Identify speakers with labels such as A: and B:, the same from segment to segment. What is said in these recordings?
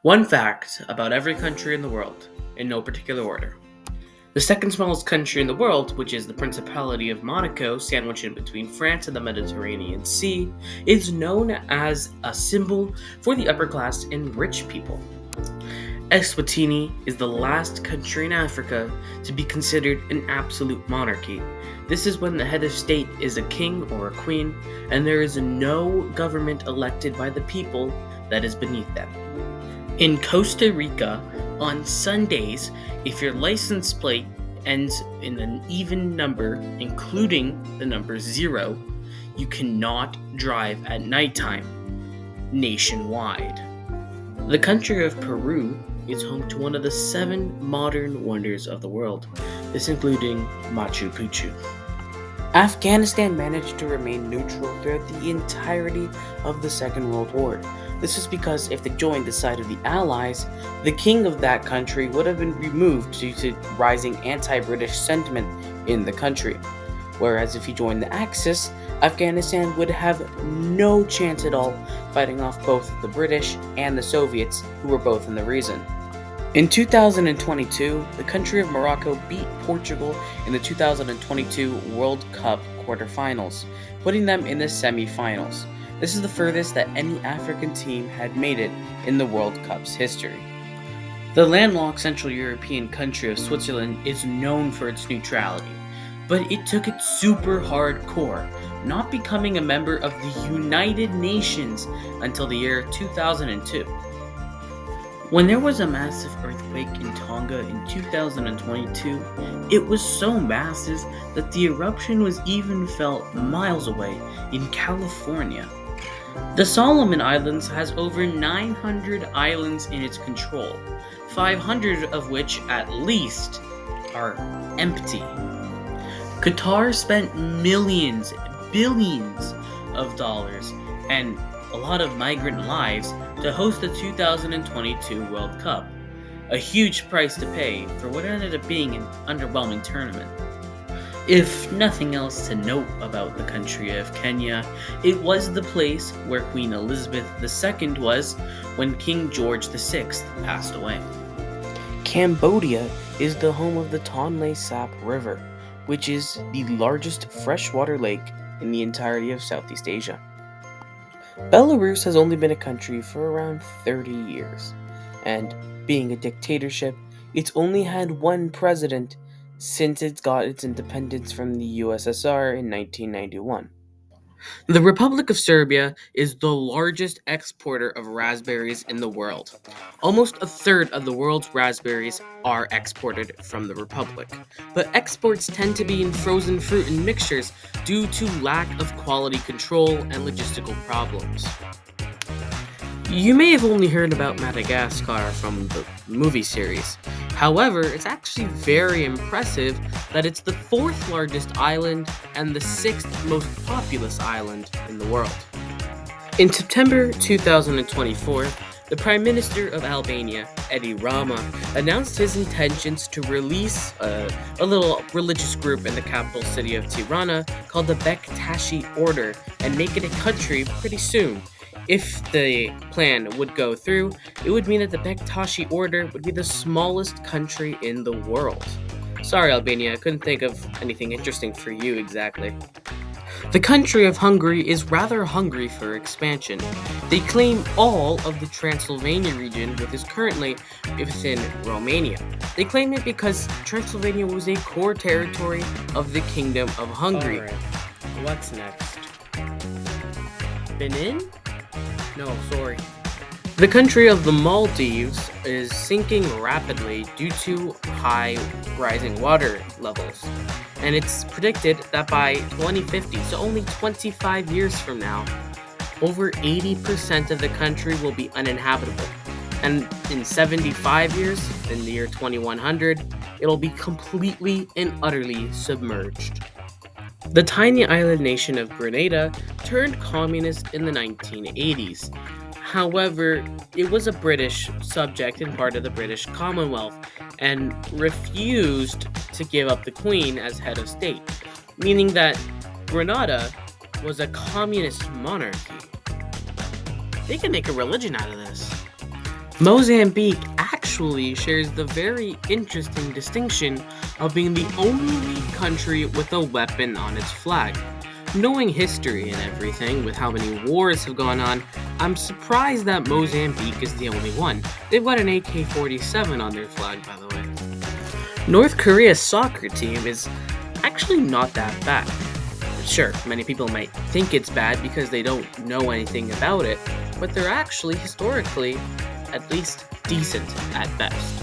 A: One fact about every country in the world, in no particular order. The second smallest country in the world, which is the Principality of Monaco, sandwiched in between France and the Mediterranean Sea, is known as a symbol for the upper class and rich people. Eswatini is the last country in Africa to be considered an absolute monarchy. This is when the head of state is a king or a queen, and there is no government elected by the people that is beneath them. In Costa Rica, on Sundays, if your license plate ends in an even number, including the number 0, you cannot drive at nighttime nationwide. The country of Peru is home to one of the 7 modern wonders of the world, this including Machu Picchu. Afghanistan managed to remain neutral throughout the entirety of the Second World War. This is because if they joined the side of the Allies, the king of that country would have been removed due to rising anti-British sentiment in the country. Whereas if he joined the Axis, Afghanistan would have no chance at all fighting off both the British and the Soviets, who were both in the region. In 2022, the country of Morocco beat Portugal in the 2022 World Cup quarterfinals, putting them in the semi-finals. This is the furthest that any African team had made it in the World Cup's history. The landlocked Central European country of Switzerland is known for its neutrality, but it took it super hardcore, not becoming a member of the United Nations until the year 2002. When there was a massive earthquake in Tonga in 2022, it was so massive that the eruption was even felt miles away in California. The Solomon Islands has over 900 islands in its control, 500 of which at least are empty. Qatar spent millions, billions of dollars, and a lot of migrant lives to host the 2022 World Cup, a huge price to pay for what ended up being an underwhelming tournament. If nothing else to note about the country of Kenya, it was the place where Queen Elizabeth II was when King George VI passed away. Cambodia is the home of the Tonle Sap River, which is the largest freshwater lake in the entirety of Southeast Asia. Belarus has only been a country for around 30 years, and being a dictatorship, it's only had one president since it got its independence from the USSR in 1991. The Republic of Serbia is the largest exporter of raspberries in the world. Almost a third of the world's raspberries are exported from the Republic, but exports tend to be in frozen fruit and mixtures due to lack of quality control and logistical problems. You may have only heard about Madagascar from the movie series. However, it's actually very impressive that it's the 4th largest island and the 6th most populous island in the world. In September 2024, the Prime Minister of Albania, Edi Rama, announced his intentions to release a little religious group in the capital city of Tirana called the Bektashi Order and make it a country pretty soon. If the plan would go through, it would mean that the Bektashi Order would be the smallest country in the world. Sorry, Albania, I couldn't think of anything interesting for you exactly. The country of Hungary is rather hungry for expansion. They claim all of the Transylvania region, which is currently within Romania. They claim it because Transylvania was a core territory of the Kingdom of Hungary.
B: Alright, what's next?
A: Benin? No, sorry. The country of the Maldives is sinking rapidly due to high rising water levels. And it's predicted that by 2050, so only 25 years from now, over 80% of the country will be uninhabitable. And in 75 years, in the year 2100, it'll be completely and utterly submerged. The tiny island nation of Grenada turned communist in the 1980s. However, it was a British subject and part of the British Commonwealth and refused to give up the Queen as head of state, meaning that Grenada was a communist monarchy. They can make a religion out of this. Mozambique actually shares the very interesting distinction of being the only country with a weapon on its flag. Knowing history and everything, with how many wars have gone on, I'm surprised that Mozambique is the only one. They've got an AK 47 on their flag, by the way. North Korea's soccer team is actually not that bad. Sure, many people might think it's bad because they don't know anything about it, but they're actually historically at least decent at best.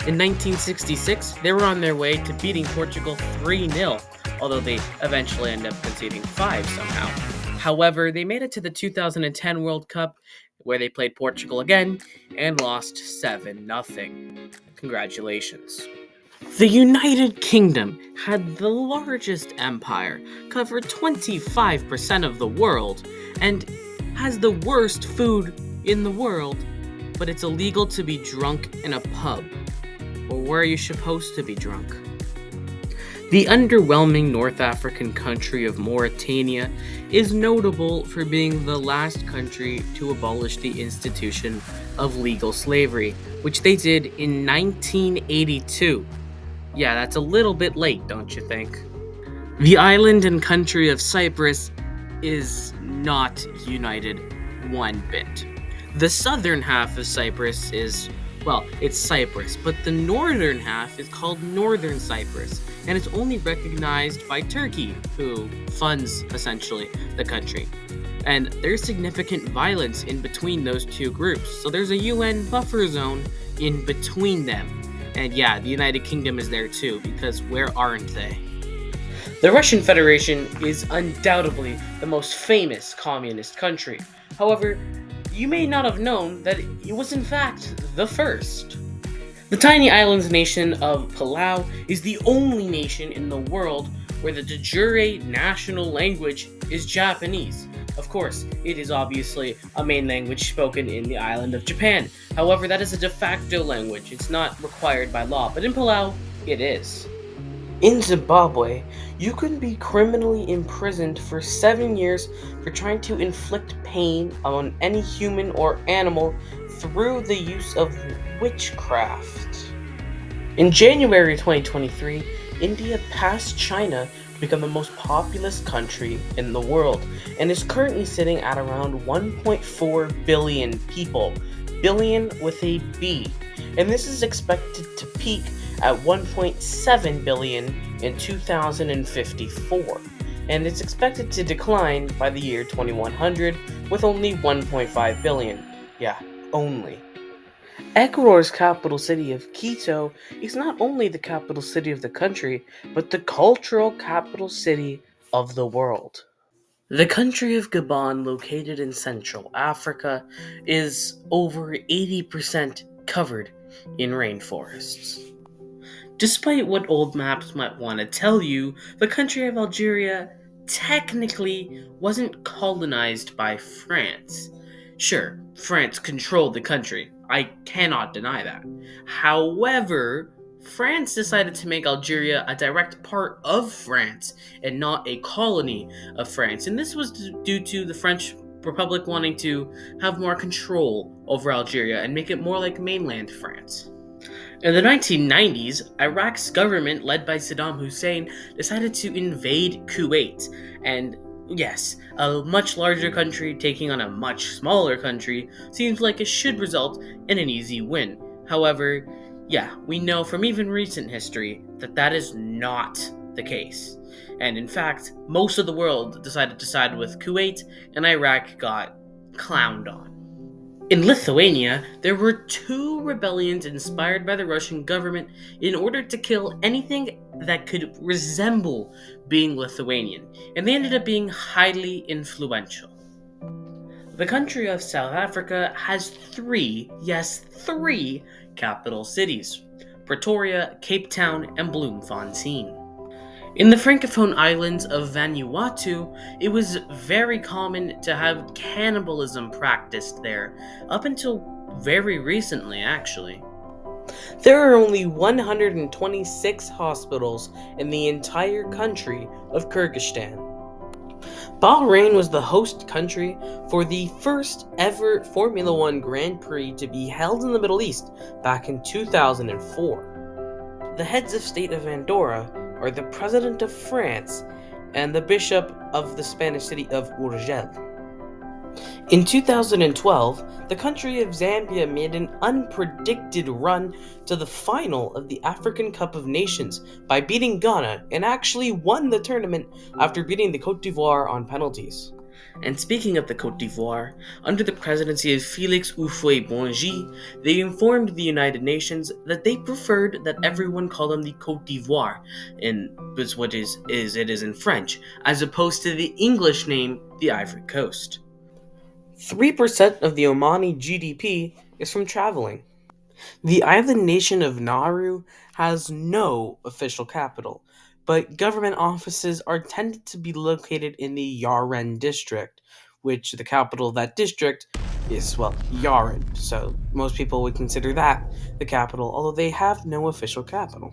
A: In 1966, they were on their way to beating Portugal 3-0, although they eventually ended up conceding 5 somehow. However, they made it to the 2010 World Cup, where they played Portugal again and lost 7-0. Congratulations. The United Kingdom had the largest empire, covered 25% of the world, and has the worst food in the world, but it's illegal to be drunk in a pub. Or where are you supposed to be drunk? The underwhelming North African country of Mauritania is notable for being the last country to abolish the institution of legal slavery, which they did in 1982. Yeah, that's a little bit late, don't you think? The island and country of Cyprus is not united one bit. The southern half of Cyprus is, well, it's Cyprus, but the northern half is called Northern Cyprus, and it's only recognized by Turkey, who funds, essentially, the country. And there's significant violence in between those two groups, so there's a UN buffer zone in between them. And yeah, the United Kingdom is there too, because where aren't they? The Russian Federation is undoubtedly the most famous communist country. However, you may not have known that it was in fact the first. The tiny islands nation of Palau is the only nation in the world where the de jure national language is Japanese. Of course, it is obviously a main language spoken in the island of Japan. However, that is a de facto language. It's not required by law, but in Palau, it is. In Zimbabwe, you can be criminally imprisoned for 7 years for trying to inflict pain on any human or animal through the use of witchcraft. In January 2023, India passed China to become the most populous country in the world and is currently sitting at around 1.4 billion people, billion with a B, and this is expected to peak at 1.7 billion in 2054, and it's expected to decline by the year 2100 with only 1.5 billion. Yeah, only. Ecuador's capital city of Quito is not only the capital city of the country, but the cultural capital city of the world. The country of Gabon, located in Central Africa, is over 80% covered in rainforests. Despite what old maps might want to tell you, the country of Algeria technically wasn't colonized by France. Sure, France controlled the country. I cannot deny that. However, France decided to make Algeria a direct part of France and not a colony of France. And this was due to the French Republic wanting to have more control over Algeria and make it more like mainland France. In the 1990s, Iraq's government, led by Saddam Hussein, decided to invade Kuwait, and yes, a much larger country taking on a much smaller country seems like it should result in an easy win. However, yeah, we know from even recent history that that is not the case. And in fact, most of the world decided to side with Kuwait, and Iraq got clowned on. In Lithuania, there were 2 rebellions inspired by the Russian government in order to kill anything that could resemble being Lithuanian, and they ended up being highly influential. The country of South Africa has 3, yes, 3 capital cities: Pretoria, Cape Town, and Bloemfontein. In the Francophone islands of Vanuatu, it was very common to have cannibalism practiced there, up until very recently, actually. There are only 126 hospitals in the entire country of Kyrgyzstan. Bahrain was the host country for the first ever Formula One Grand Prix to be held in the Middle East back in 2004. The heads of state of Andorra are the President of France and the Bishop of the Spanish city of Urgell. In 2012, the country of Zambia made an unpredicted run to the final of the African Cup of Nations by beating Ghana and actually won the tournament after beating the Côte d'Ivoire on penalties. And speaking of the Côte d'Ivoire, under the presidency of Félix Houphouët-Boigny, they informed the United Nations that they preferred that everyone call them the Côte d'Ivoire, it is in French, as opposed to the English name, the Ivory Coast. 3% of the Omani GDP is from traveling. The island nation of Nauru has no official capital, but government offices are tended to be located in the Yaren district, which the capital of that district is, Yaren. So most people would consider that the capital, although they have no official capital.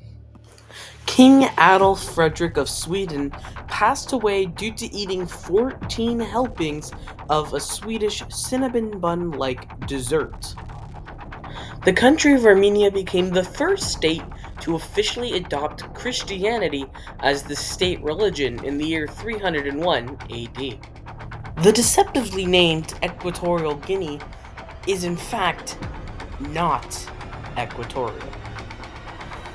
A: King Adolf Frederick of Sweden passed away due to eating 14 helpings of a Swedish cinnamon bun-like dessert. The country of Armenia became the first state to officially adopt Christianity as the state religion in the year 301 AD. The deceptively named Equatorial Guinea is in fact not equatorial.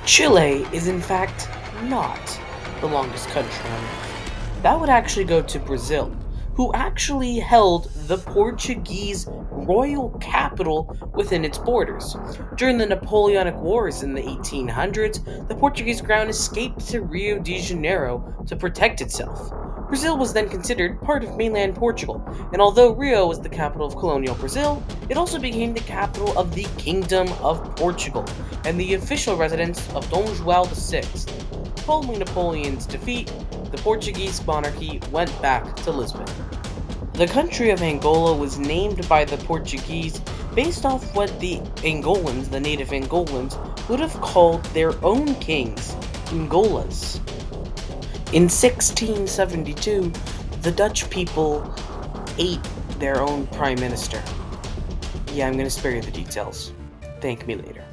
A: Chile is in fact not the longest country on Earth. That would actually go to Brazil, who actually held the Portuguese royal capital within its borders. During the Napoleonic Wars in the 1800s, the Portuguese crown escaped to Rio de Janeiro to protect itself. Brazil was then considered part of mainland Portugal, and although Rio was the capital of colonial Brazil, it also became the capital of the Kingdom of Portugal and the official residence of Dom João VI. Following Napoleon's defeat, the Portuguese monarchy went back to Lisbon. The country of Angola was named by the Portuguese based off what the Angolans, the native Angolans, would have called their own kings, Angolas. In 1672, the Dutch people ate their own prime minister. Yeah, I'm going to spare you the details. Thank me later.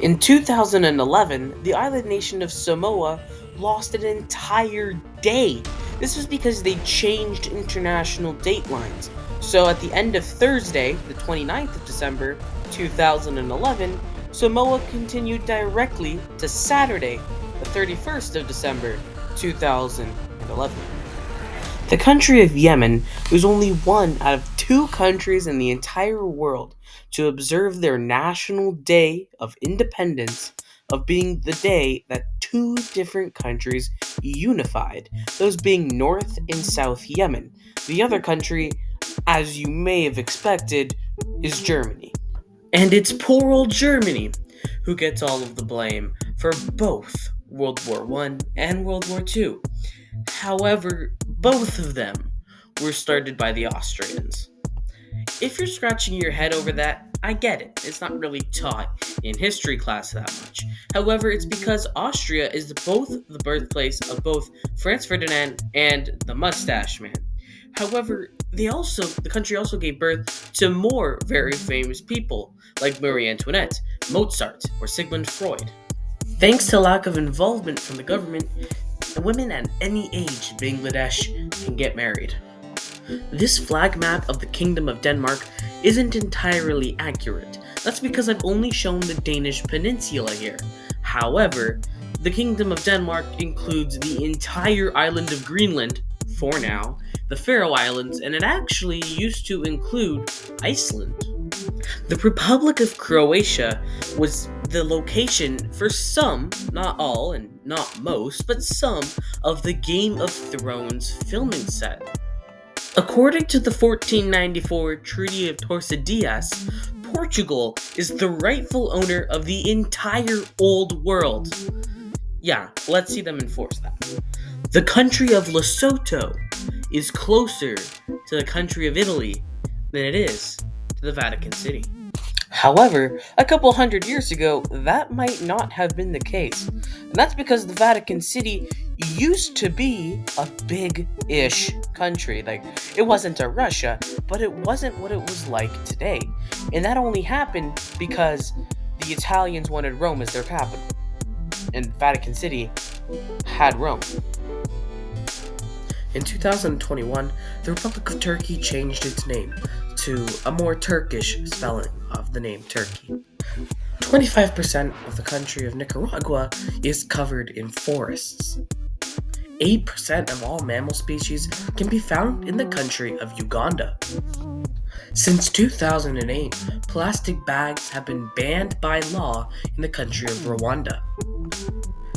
A: In 2011, the island nation of Samoa lost an entire day. This was because they changed international date lines. So at the end of Thursday, the 29th of December, 2011, Samoa continued directly to Saturday, the 31st of December, 2011. The country of Yemen was only one out of 2 countries in the entire world to observe their national day of independence, of being the day that 2 different countries unified, those being North and South Yemen. The other country, as you may have expected, is Germany. And it's poor old Germany who gets all of the blame for both World War I and World War II. However, both of them were started by the Austrians. If you're scratching your head over that, I get it. It's not really taught in history class that much. However, it's because Austria is both the birthplace of both Franz Ferdinand and the Mustache Man. However, the country also gave birth to more very famous people, like Marie Antoinette, Mozart, or Sigmund Freud. Thanks to lack of involvement from the government, women at any age in Bangladesh can get married. This flag map of the Kingdom of Denmark isn't entirely accurate. That's because I've only shown the Danish peninsula here. However, the Kingdom of Denmark includes the entire island of Greenland, for now, the Faroe Islands, and it actually used to include Iceland. The Republic of Croatia was the location for some, not all and not most, but some of the Game of Thrones filming set. According to the 1494 Treaty of Tordesillas, Portugal is the rightful owner of the entire Old World. Yeah, let's see them enforce that. The country of Lesotho is closer to the country of Italy than it is to the Vatican City. However, a couple hundred years ago, that might not have been the case. And that's because the Vatican City used to be a big-ish country. Like, it wasn't a Russia, but it wasn't what it was like today. And that only happened because the Italians wanted Rome as their capital. And Vatican City had Rome. In 2021, the Republic of Turkey changed its name to a more Turkish spelling of the name Turkey. 25% of the country of Nicaragua is covered in forests. 8% of all mammal species can be found in the country of Uganda. Since 2008, plastic bags have been banned by law in the country of Rwanda.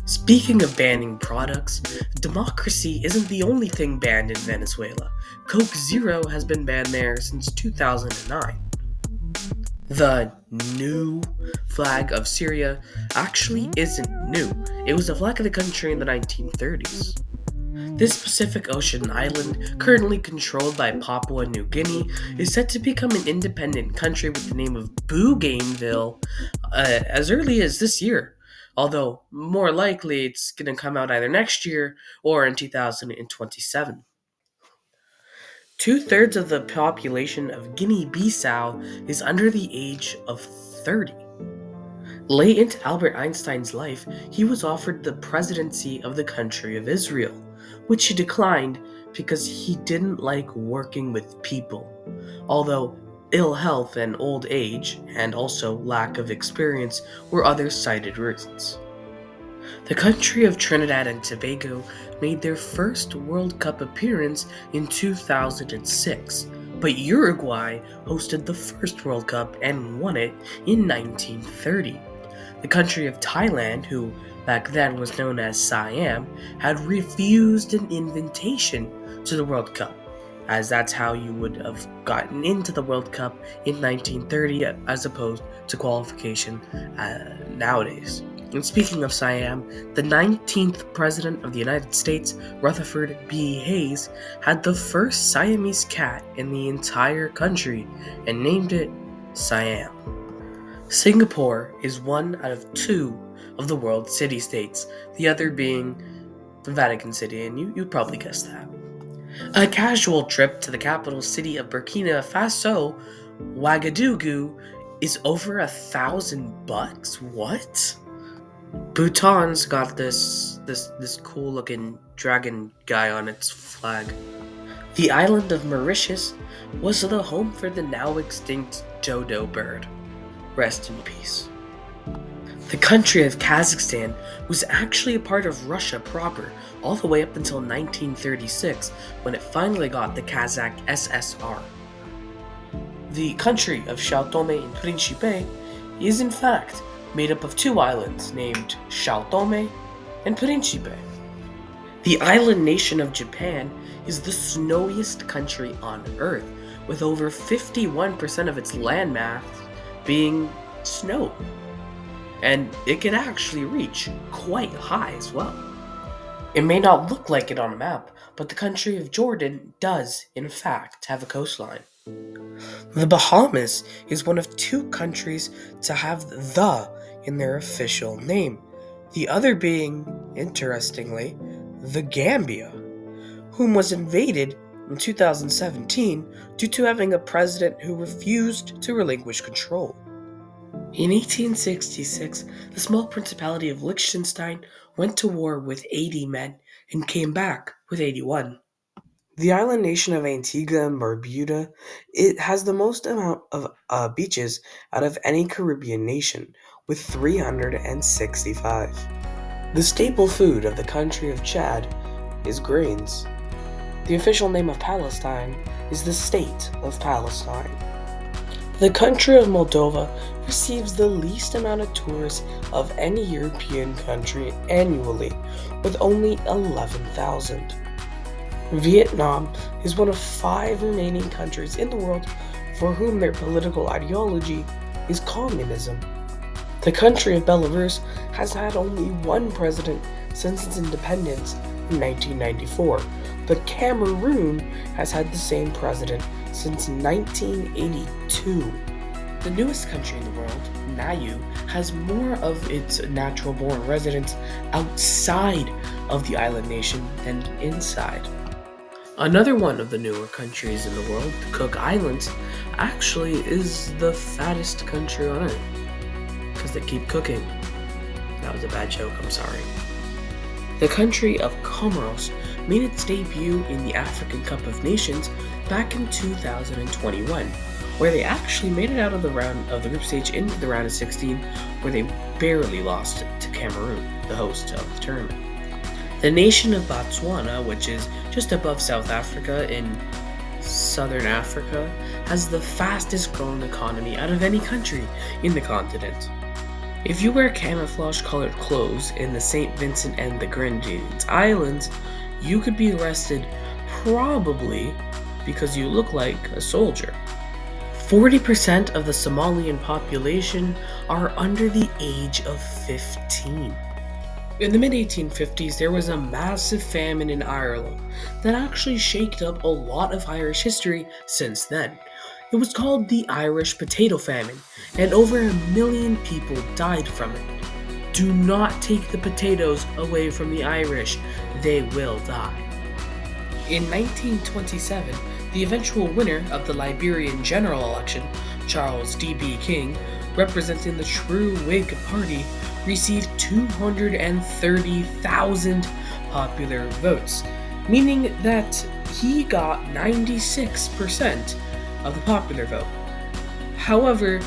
A: Speaking of banning products, democracy isn't the only thing banned in Venezuela. Coke Zero has been banned there since 2009. The new flag of Syria actually isn't new. It was the flag of the country in the 1930s. This Pacific Ocean island, currently controlled by Papua New Guinea, is set to become an independent country with the name of Bougainville as early as this year. Although, more likely, it's going to come out either next year or in 2027. 2/3 of the population of Guinea-Bissau is under the age of 30. Late into Albert Einstein's life, he was offered the presidency of the country of Israel, which he declined because he didn't like working with people, although ill health and old age, and also lack of experience, were other cited reasons. The country of Trinidad and Tobago made their first World Cup appearance in 2006, but Uruguay hosted the first World Cup and won it in 1930. The country of Thailand, who back then was known as Siam, had refused an invitation to the World Cup, as that's how you would have gotten into the World Cup in 1930 as opposed to qualification nowadays. And speaking of Siam, the 19th President of the United States, Rutherford B. Hayes, had the first Siamese cat in the entire country and named it Siam. Singapore is one out of two of the world's city-states, the other being the Vatican City, and you'd probably guess that. A casual trip to the capital city of Burkina Faso, Ouagadougou, is over $1,000. What? Bhutan's got this cool looking dragon guy on its flag. The island of Mauritius was the home for the now extinct dodo bird. Rest in peace. The country of Kazakhstan was actually a part of Russia proper all the way up until 1936, when it finally got the Kazakh SSR. The country of São Tomé and Príncipe is in fact made up of two islands named São Tomé and Príncipe. The island nation of Japan is the snowiest country on Earth, with over 51% of its landmass being snow. And it can actually reach quite high as well. It may not look like it on a map, but the country of Jordan does, in fact, have a coastline. The Bahamas is one of two countries to have the in their official name, the other being, interestingly, the Gambia, whom was invaded in 2017 due to having a president who refused to relinquish control. In 1866, the small principality of Liechtenstein went to war with 80 men and came back with 81. The island nation of Antigua and Barbuda, it has the most amount of beaches out of any Caribbean nation, with 365. The staple food of the country of Chad is grains. The official name of Palestine is the State of Palestine. The country of Moldova receives the least amount of tourists of any European country annually, with only 11,000. Vietnam is one of 5 remaining countries in the world for whom their political ideology is communism. The country of Belarus has had only one president since its independence in 1994, but Cameroon has had the same president since 1982. The newest country in the world, Nauru, has more of its natural-born residents outside of the island nation than inside. Another one of the newer countries in the world, the Cook Islands, actually is the fattest country on earth. Because they keep cooking. That was a bad joke, I'm sorry. The country of Comoros made its debut in the African Cup of Nations back in 2021, where they actually made it out of the group stage into the round of 16, where they barely lost to Cameroon, the host of the tournament. The nation of Botswana, which is just above South Africa in Southern Africa, has the fastest growing economy out of any country in the continent. If you wear camouflage-colored clothes in the St. Vincent and the Grenadines Islands, you could be arrested probably because you look like a soldier. 40% of the Somalian population are under the age of 15. In the mid-1850s, there was a massive famine in Ireland that actually shaked up a lot of Irish history since then. It was called the Irish Potato Famine, and over 1 million people died from it. Do not take the potatoes away from the Irish, they will die. In 1927, the eventual winner of the Liberian general election, Charles D.B. King, representing the true Whig Party, received 230,000 popular votes, meaning that he got 96% of the popular vote. However,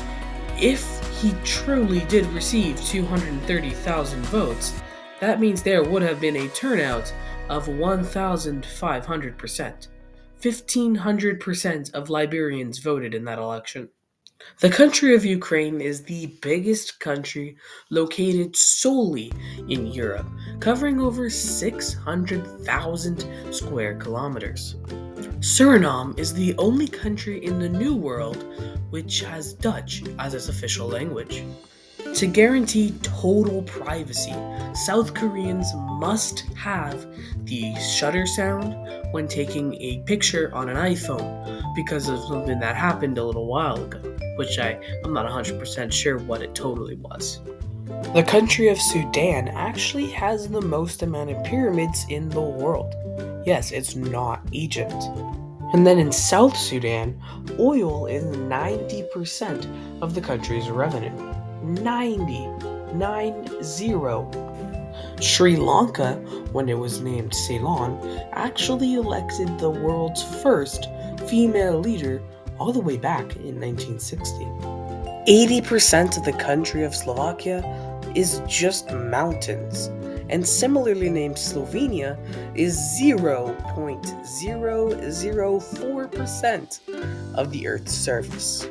A: if he truly did receive 230,000 votes, that means there would have been a turnout of 1,500%. 1,500% of Liberians voted in that election. The country of Ukraine is the biggest country located solely in Europe, covering over 600,000 square kilometers. Suriname is the only country in the New World which has Dutch as its official language. To guarantee total privacy, South Koreans must have the shutter sound when taking a picture on an iPhone because of something that happened a little while ago, which I'm not 100% sure what it totally was. The country of Sudan actually has the most amount of pyramids in the world. Yes, it's not Egypt. And then in South Sudan, oil is 90% of the country's revenue. 90. Sri Lanka, when it was named Ceylon, actually elected the world's first female leader all the way back in 1960. 80% of the country of Slovakia is just mountains, and similarly named Slovenia is 0.004% of the Earth's surface.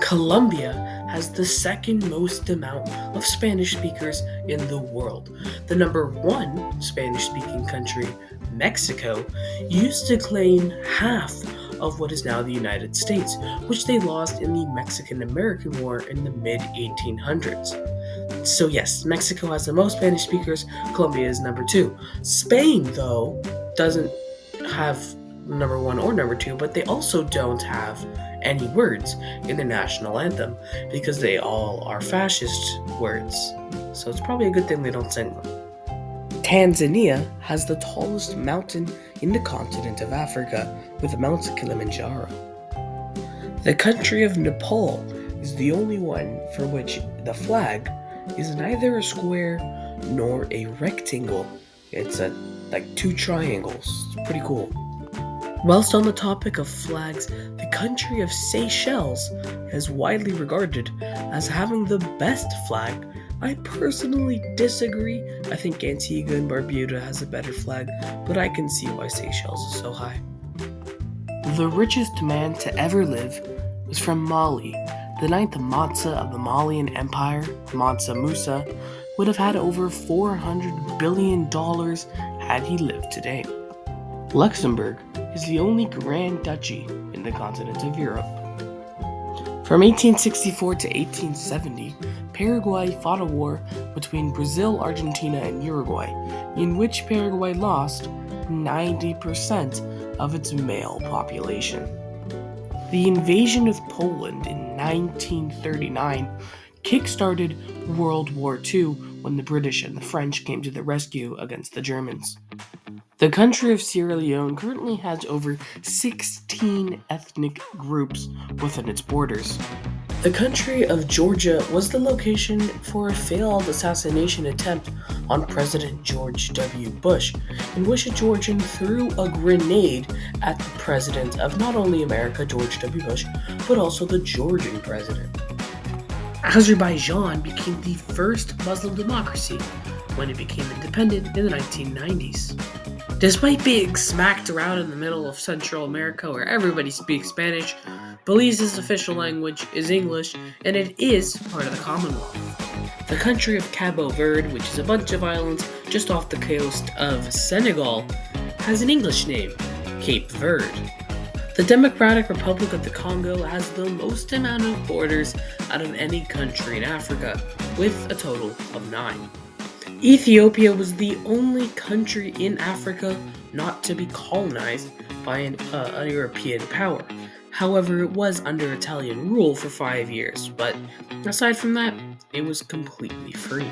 A: Colombia has the second most amount of Spanish speakers in the world. The number one Spanish-speaking country, Mexico, used to claim half of what is now the United States, which they lost in the Mexican-American War in the mid-1800s. So yes, Mexico has the most Spanish speakers, Colombia is number 2. Spain, though, doesn't have number 1 or number 2, but they also don't have any words in their national anthem because they all are fascist words. So it's probably a good thing they don't sing them. Tanzania has the tallest mountain in the continent of Africa with Mount Kilimanjaro. The country of Nepal is the only one for which the flag is neither a square nor a rectangle. It's like 2 triangles. It's pretty cool. Whilst on the topic of flags, the country of Seychelles is widely regarded as having the best flag. I personally disagree. I think Antigua and Barbuda has a better flag, but I can see why Seychelles is so high. The richest man to ever live was from Mali. The 9th Mansa of the Malian Empire, Mansa Musa, would have had over $400 billion had he lived today. Luxembourg is the only Grand Duchy in the continent of Europe. From 1864 to 1870, Paraguay fought a war between Brazil, Argentina, and Uruguay, in which Paraguay lost 90% of its male population. The invasion of Poland in 1939 kick-started World War II when the British and the French came to the rescue against the Germans. The country of Sierra Leone currently has over 16 ethnic groups within its borders. The country of Georgia was the location for a failed assassination attempt on President George W. Bush, in which a Georgian threw a grenade at the president of not only America, George W. Bush, but also the Georgian president. Azerbaijan became the first Muslim democracy when it became independent in the 1990s. Despite being smacked around in the middle of Central America where everybody speaks Spanish, Belize's official language is English, and it is part of the Commonwealth. The country of Cabo Verde, which is a bunch of islands just off the coast of Senegal, has an English name, Cape Verde. The Democratic Republic of the Congo has the most amount of borders out of any country in Africa, with a total of 9. Ethiopia was the only country in Africa not to be colonized by a European power. However, it was under Italian rule for 5 years, but aside from that, it was completely free.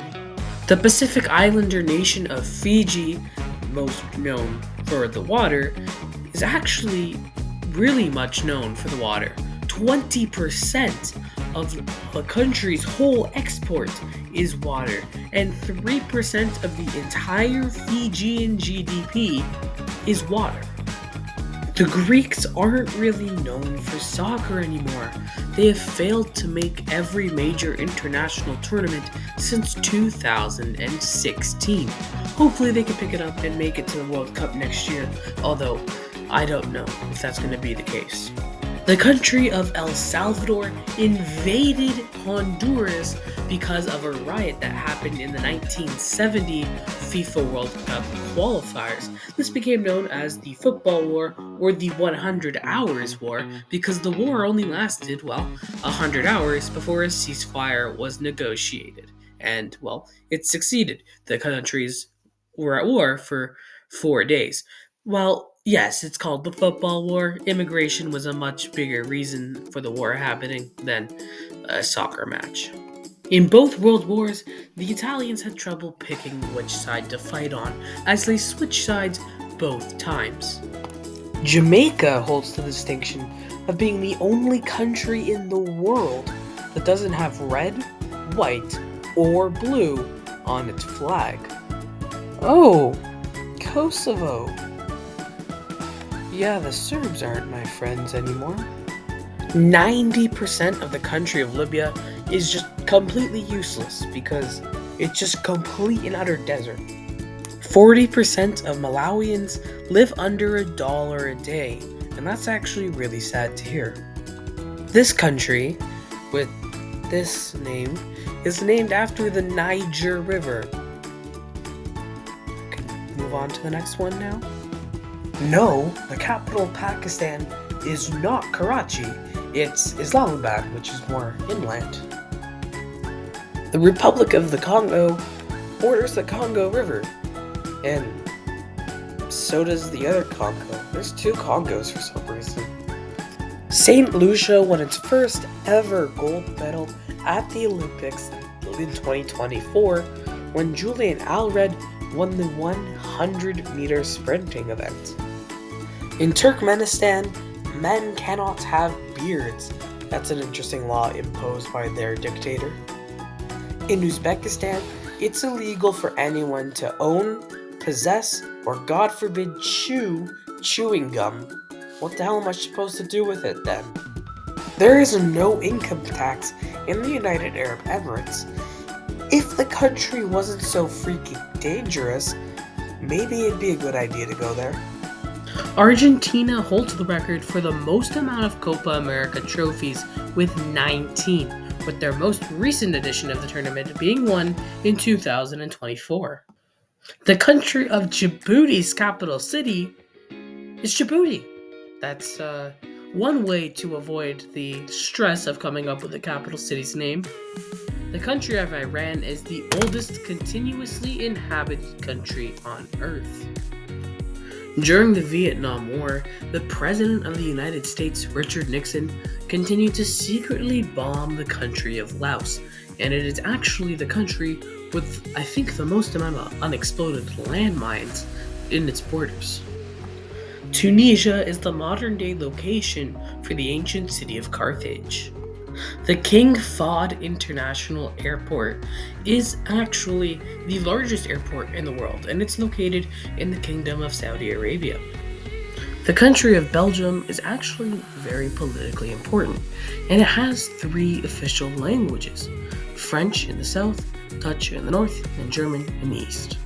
A: The Pacific Islander nation of Fiji, most known for the water, is actually really much known for the water. 20% of the country's whole export is water, and 3% of the entire Fijian GDP is water. The Greeks aren't really known for soccer anymore. They have failed to make every major international tournament since 2016. Hopefully they can pick it up and make it to the World Cup next year, although I don't know if that's going to be the case. The country of El Salvador invaded Honduras because of a riot that happened in the 1970 FIFA World Cup qualifiers. This became known as the Football War or the 100 Hours War because the war only lasted, 100 hours before a ceasefire was negotiated. And, it succeeded. The countries were at war for 4 days. Well, yes, it's called the Football War. Immigration was a much bigger reason for the war happening than a soccer match. In both world wars, the Italians had trouble picking which side to fight on, as they switched sides both times. Jamaica holds the distinction of being the only country in the world that doesn't have red, white, or blue on its flag. Oh, Kosovo. Yeah, the Serbs aren't my friends anymore. 90% of the country of Libya is just completely useless because it's just complete and utter desert. 40% of Malawians live under $1 a day, and that's actually really sad to hear. This country, with this name, is named after the Niger River. Okay, move on to the next one now. No, the capital of Pakistan is not Karachi, it's Islamabad, which is more inland. The Republic of the Congo borders the Congo River, and so does the other Congo. There's 2 Congos for some reason. St. Lucia won its first ever gold medal at the Olympics in 2024 when Julian Alred won the 100-meter sprinting event. In Turkmenistan, men cannot have beards. That's an interesting law imposed by their dictator. In Uzbekistan, it's illegal for anyone to own, possess, or God forbid chew chewing gum. What the hell am I supposed to do with it then? There is no income tax in the United Arab Emirates. If the country wasn't so freaking dangerous, maybe it'd be a good idea to go there. Argentina holds the record for the most amount of Copa America trophies with 19, with their most recent edition of the tournament being won in 2024. The country of Djibouti's capital city is Djibouti. That's one way to avoid the stress of coming up with the capital city's name. The country of Iran is the oldest continuously inhabited country on Earth. During the Vietnam War, the President of the United States, Richard Nixon, continued to secretly bomb the country of Laos, and it is actually the country with, I think, the most amount of unexploded landmines in its borders. Tunisia is the modern-day location for the ancient city of Carthage. The King Fahd International Airport is actually the largest airport in the world, and it's located in the Kingdom of Saudi Arabia. The country of Belgium is actually very politically important, and it has 3 official languages: French in the south, Dutch in the north, and German in the east.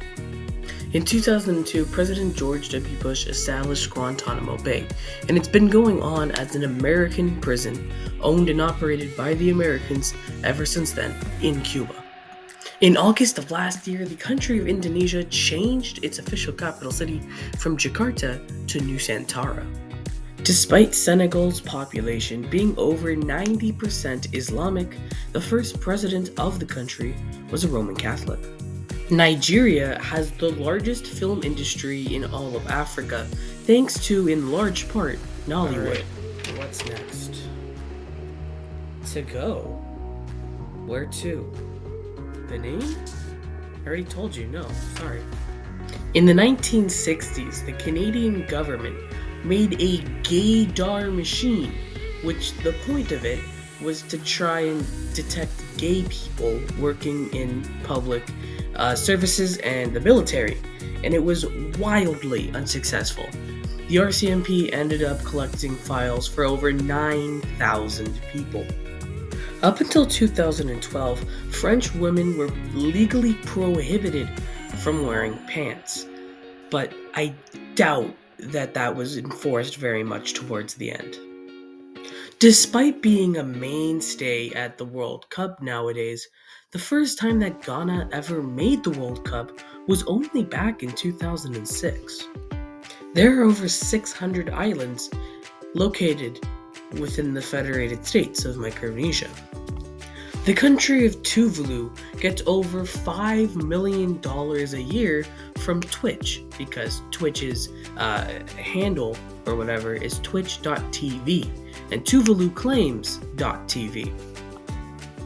A: In 2002, President George W. Bush established Guantanamo Bay, and it's been going on as an American prison, owned and operated by the Americans ever since then, in Cuba. In August of last year, the country of Indonesia changed its official capital city from Jakarta to Nusantara. Despite Senegal's population being over 90% Islamic, the first president of the country was a Roman Catholic. Nigeria has the largest film industry in all of Africa, thanks to, in large part, Nollywood.
B: Alright, what's next?
A: To go? Where to? Benin? I already told you, no, sorry. In the 1960s, the Canadian government made a gaydar machine, which the point of it was to try and detect gay people working in public services and the military, and it was wildly unsuccessful. The RCMP ended up collecting files for over 9,000 people. Up until 2012, French women were legally prohibited from wearing pants, but I doubt that was enforced very much towards the end. Despite being a mainstay at the World Cup nowadays, the first time that Ghana ever made the World Cup was only back in 2006. There are over 600 islands located within the Federated States of Micronesia. The country of Tuvalu gets over $5 million a year from Twitch, because Twitch's handle or whatever is twitch.tv and Tuvalu claims.tv.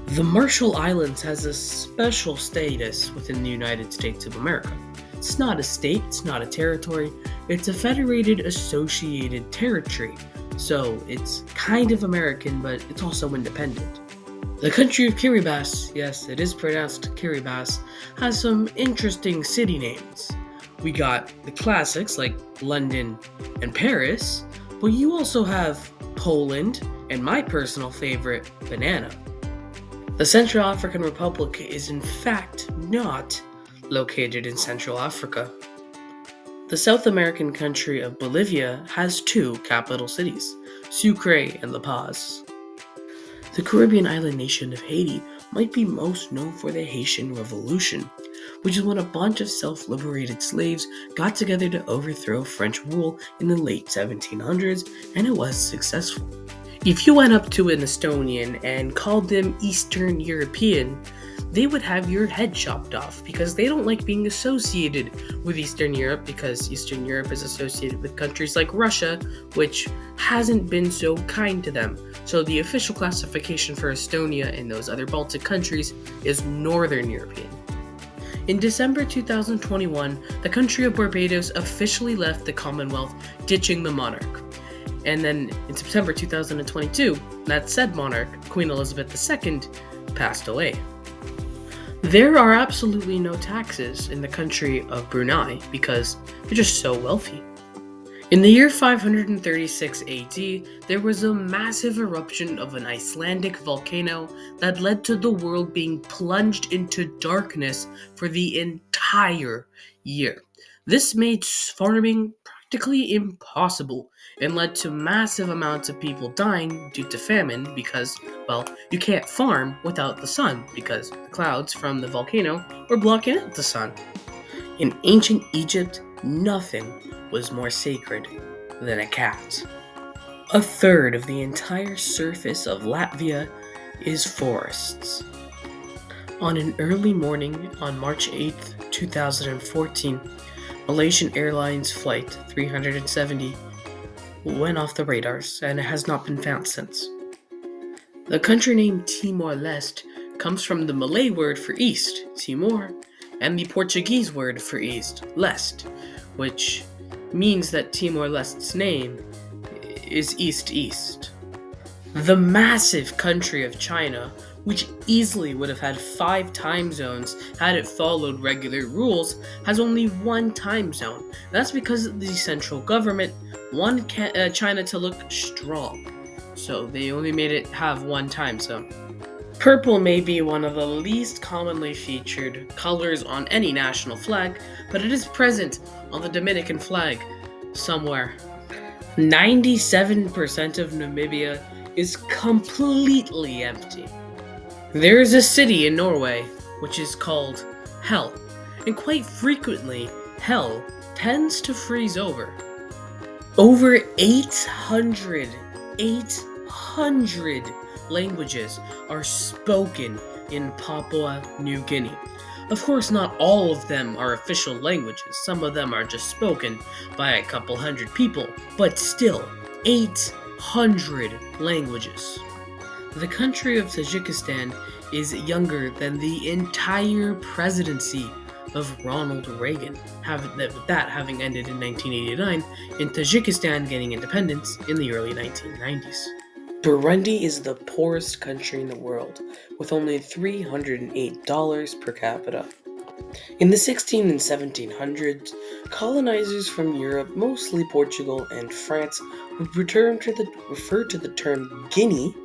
A: The Marshall Islands has a special status within the United States of America. It's not a state, it's not a territory, it's a federated associated territory. So it's kind of American, but it's also independent. The country of Kiribati, yes, it is pronounced Kiribati, has some interesting city names. We got the classics like London and Paris, but you also have Poland and my personal favorite, Banana. The Central African Republic is in fact not located in Central Africa. The South American country of Bolivia has 2 capital cities, Sucre and La Paz. The Caribbean island nation of Haiti might be most known for the Haitian Revolution, which is when a bunch of self-liberated slaves got together to overthrow French rule in the late 1700s, and it was successful. If you went up to an Estonian and called them Eastern European, they would have your head chopped off because they don't like being associated with Eastern Europe, because Eastern Europe is associated with countries like Russia, which hasn't been so kind to them. So the official classification for Estonia and those other Baltic countries is Northern European. In December 2021, the country of Barbados officially left the Commonwealth, ditching the monarch. And then in September 2022, that said monarch, Queen Elizabeth II, passed away. There are absolutely no taxes in the country of Brunei because they're just so wealthy. In the year 536 AD, there was a massive eruption of an Icelandic volcano that led to the world being plunged into darkness for the entire year. This made farming practically impossible and led to massive amounts of people dying due to famine because, well, you can't farm without the sun because the clouds from the volcano were blocking out the sun. In ancient Egypt, nothing was more sacred than a cat. A third of the entire surface of Latvia is forests. On an early morning on March 8th, 2014, Malaysian Airlines Flight 370 went off the radars and it has not been found since. The country name Timor-Leste comes from the Malay word for east, Timor, and the Portuguese word for east, leste, which means that Timor-Leste's name is east-east. The massive country of China, which easily would have had 5 time zones had it followed regular rules, has only 1 time zone. That's because the central government wanted China to look strong, so they only made it have 1 time zone. Purple may be one of the least commonly featured colors on any national flag, but it is present on the Dominican flag somewhere. 97% of Namibia is completely empty. There is a city in Norway which is called Hell, and quite frequently, Hell tends to freeze over. Over 800 languages are spoken in Papua New Guinea. Of course, not all of them are official languages. Some of them are just spoken by a couple hundred people, but still, 800 languages. The country of Tajikistan is younger than the entire presidency of Ronald Reagan, that having ended in 1989, and Tajikistan getting independence in the early 1990s. Burundi is the poorest country in the world, with only $308 per capita. In the 16 and 1700s, colonizers from Europe, mostly Portugal and France, would refer to the term Guinea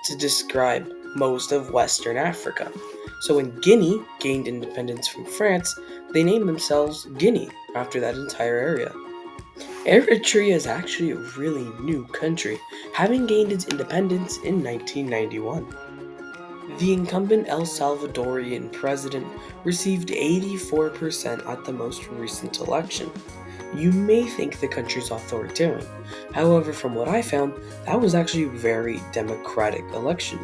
A: to describe most of Western Africa. So when Guinea gained independence from France, they named themselves Guinea after that entire area. Eritrea is actually a really new country, having gained its independence in 1991. The incumbent El Salvadorian president received 84% at the most recent election. You may think the country's authoritarian. However, from what I found, that was actually a very democratic election.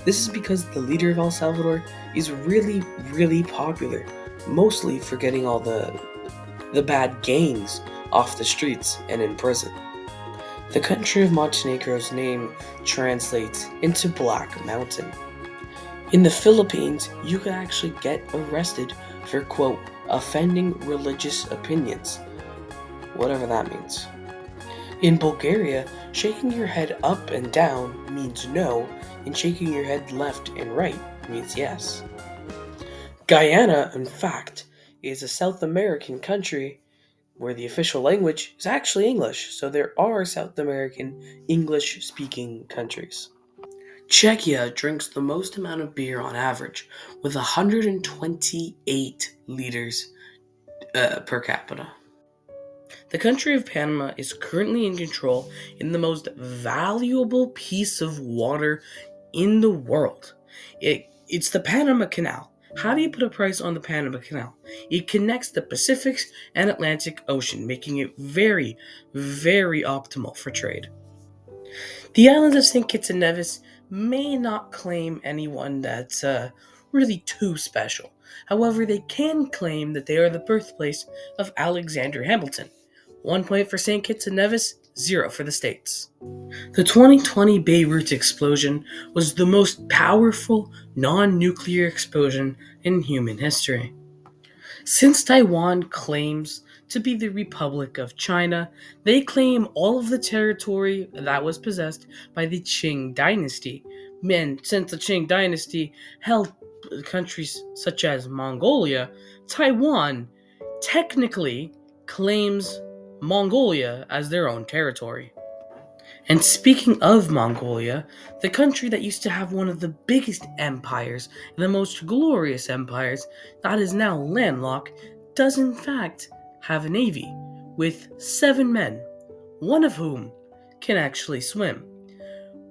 A: This is because the leader of El Salvador is really, really popular, mostly for getting all the bad gangs off the streets and in prison. The country of Montenegro's name translates into Black Mountain. In the Philippines, you can actually get arrested for, quote, offending religious opinions, whatever that means. In Bulgaria, shaking your head up and down means no, and shaking your head left and right means yes. Guyana, in fact, is a South American country where the official language is actually English, so there are South American English-speaking countries. Czechia drinks the most amount of beer on average, with 128 liters per capita. The country of Panama is currently in control in the most valuable piece of water in the world. It's the Panama Canal. How do you put a price on the Panama Canal? It connects the Pacific and Atlantic Ocean, making it very, very optimal for trade. The islands of St. Kitts and Nevis may not claim anyone that's really too special. However, they can claim that they are the birthplace of Alexander Hamilton. 1 point for St. Kitts and Nevis, 0 for the States. The 2020 Beirut explosion was the most powerful non-nuclear explosion in human history. Since Taiwan claims to be the Republic of China, they claim all of the territory that was possessed by the Qing dynasty. And since the Qing dynasty held countries such as Mongolia, Taiwan technically claims Mongolia as their own territory. And speaking of Mongolia, the country that used to have one of the biggest empires and the most glorious empires that is now landlocked does in fact have a navy with 7 men, one of whom can actually swim.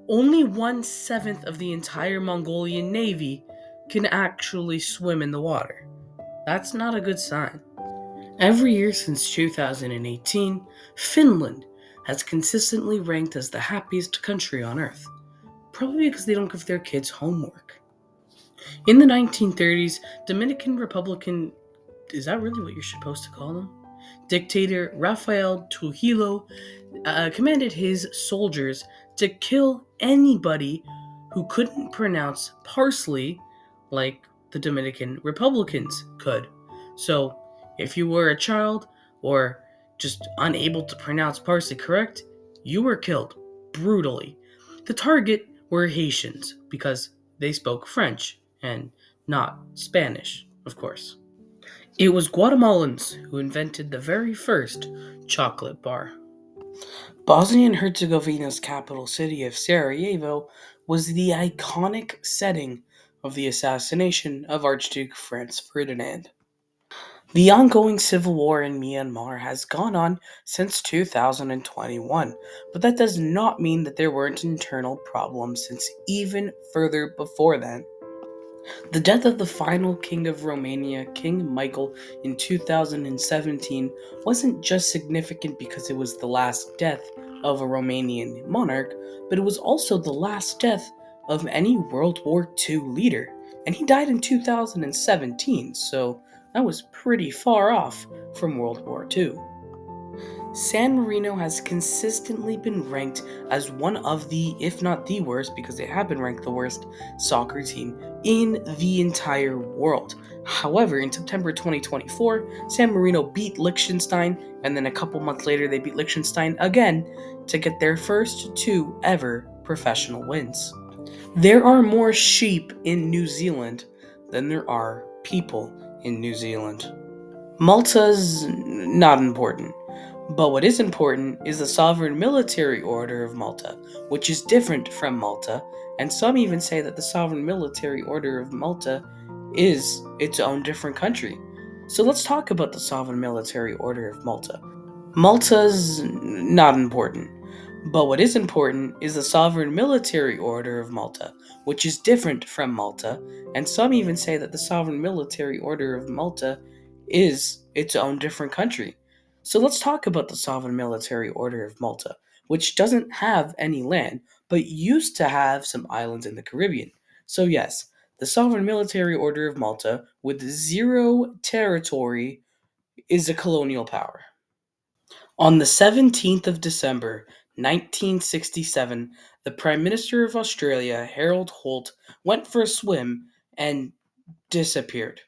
A: Only 1/7 of the entire Mongolian navy can actually swim in the water. That's not a good sign. Every year since 2018, Finland has consistently ranked as the happiest country on earth, probably because they don't give their kids homework. In the 1930s, Dominican Republican, is that really what you're supposed to call them? Dictator Rafael Trujillo commanded his soldiers to kill anybody who couldn't pronounce parsley like the Dominican Republicans could. So, if you were a child or just unable to pronounce parsley correct, you were killed brutally. The target were Haitians because they spoke French and not Spanish, of course. It was Guatemalans who invented the very first chocolate bar. Bosnia and Herzegovina's capital city of Sarajevo was the iconic setting of the assassination of Archduke Franz Ferdinand. The ongoing civil war in Myanmar has gone on since 2021, but that does not mean that there weren't internal problems since even further before then. The death of the final king of Romania, King Michael, in 2017 wasn't just significant because it was the last death of a Romanian monarch, but it was also the last death of any World War II leader. And he died in 2017, so that was pretty far off from World War II. San Marino has consistently been ranked as one of the, if not the worst, because they have been ranked the worst soccer team in the entire world. However, in September 2024, San Marino beat Liechtenstein, and then a couple months later, they beat Liechtenstein again to get their first two ever professional wins. There are more sheep in New Zealand than there are people in New Zealand. Malta's not important. But what is important is the Sovereign Military Order of Malta, which is different from Malta, and some even say that the Sovereign Military Order of Malta is its own different country. So let's talk about the Sovereign Military Order of Malta. Malta's not important. But what is important is the Sovereign Military Order of Malta, which is different from Malta, and some even say that the Sovereign Military Order of Malta is its own different country. So let's talk about the Sovereign Military Order of Malta, which doesn't have any land, but used to have some islands in the Caribbean. So, yes, the Sovereign Military Order of Malta, with zero territory, is a colonial power. On the 17th of December, 1967, the Prime Minister of Australia, Harold Holt, went for a swim and disappeared.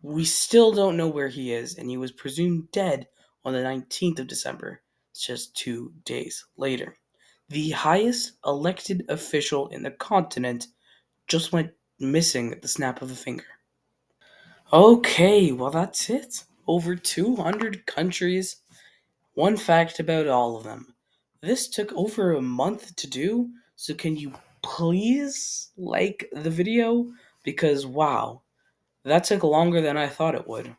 A: We still don't know where he is, and he was presumed dead on the 19th of December, just 2 days later. The highest elected official in the continent just went missing at the snap of a finger. Okay, well, that's it. Over 200 countries. One fact about all of them. This took over a month to do, so can you please like the video? Because wow, that took longer than I thought it would.